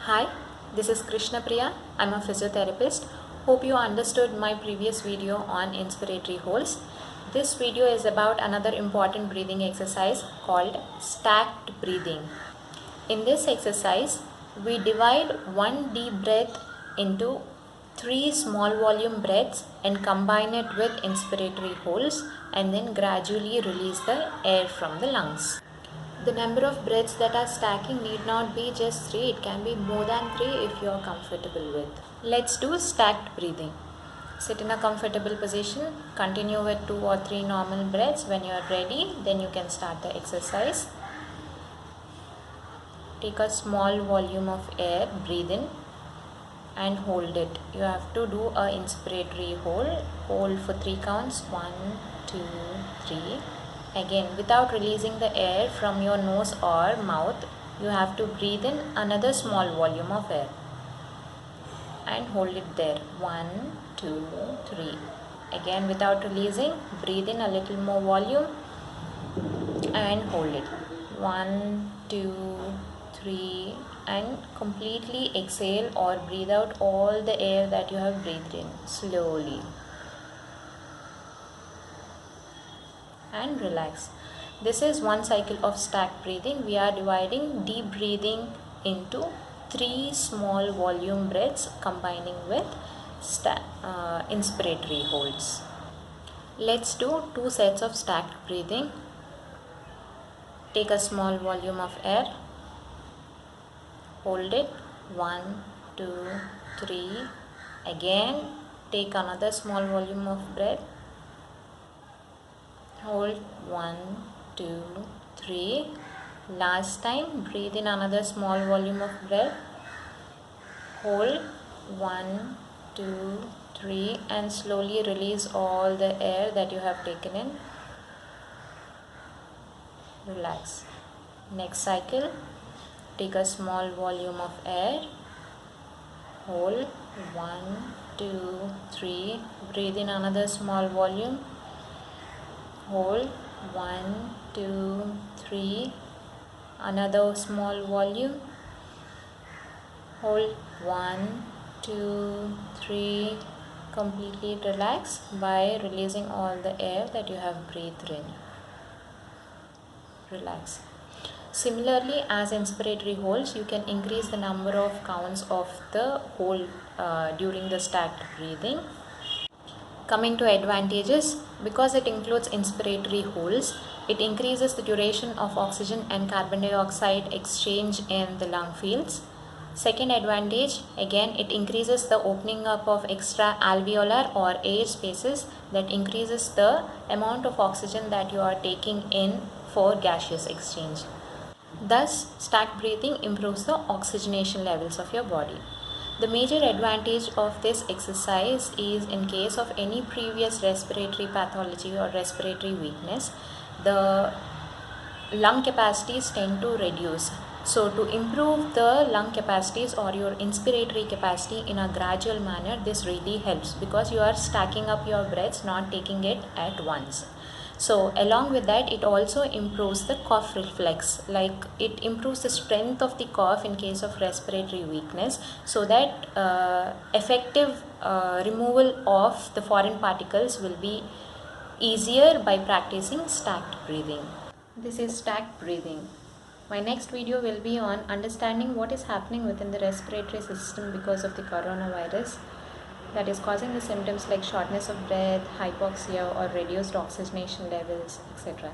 Hi, this is Krishna Priya. I'm a physiotherapist. Hope you understood my previous video on inspiratory holds. This video is about another important breathing exercise called stacked breathing. In this exercise, we divide one deep breath into three small volume breaths and combine it with inspiratory holds and then gradually release the air from the lungs. The number of breaths that are stacking need not be just 3, it can be more than 3 if you are comfortable with. Let's do stacked breathing. Sit in a comfortable position, continue with 2 or 3 normal breaths. When you are ready, then you can start the exercise. Take a small volume of air, breathe in and hold it. You have to do a inspiratory hold for 3 counts, 1, 2, 3. Again, without releasing the air from your nose or mouth, you have to breathe in another small volume of air and hold it there. 1, 2, 3. Again, without releasing, breathe in a little more volume and hold it. 1, 2, 3, and completely exhale or breathe out all the air that you have breathed in slowly. And relax. This is one cycle of stacked breathing. We are dividing deep breathing into 3 small volume breaths combining with inspiratory holds. Let's do 2 sets of stacked breathing. Take a small volume of air, hold it, 1, 2, 3. Again, take another small volume of breath, hold 1, 2, 3. Last time, breathe in another small volume of breath, hold 1, 2, 3, and slowly release all the air that you have taken in. Relax. Next cycle, take a small volume of air, hold 1, 2, 3. Breathe in another small volume, hold 1, 2, 3. Another small volume, hold 1, 2, 3. Completely relax by releasing all the air that you have breathed in. Relax. Similarly, as inspiratory holds, you can increase the number of counts of the hold during the stacked breathing. Coming to advantages, because it includes inspiratory holds, it increases the duration of oxygen and carbon dioxide exchange in the lung fields. Second advantage, again, it increases the opening up of extra alveolar or air spaces that increases the amount of oxygen that you are taking in for gaseous exchange. Thus, stacked breathing improves the oxygenation levels of your body. The major advantage of this exercise is in case of any previous respiratory pathology or respiratory weakness, the lung capacities tend to reduce. So to improve the lung capacities or your inspiratory capacity in a gradual manner, this really helps because you are stacking up your breaths, not taking it at once. So along with that, it also improves the cough reflex, like it improves the strength of the cough in case of respiratory weakness, so that effective removal of the foreign particles will be easier by practicing stacked breathing. This is stacked breathing. My next video will be on understanding what is happening within the respiratory system because of the coronavirus that is causing the symptoms like shortness of breath, hypoxia, or reduced oxygenation levels, etc.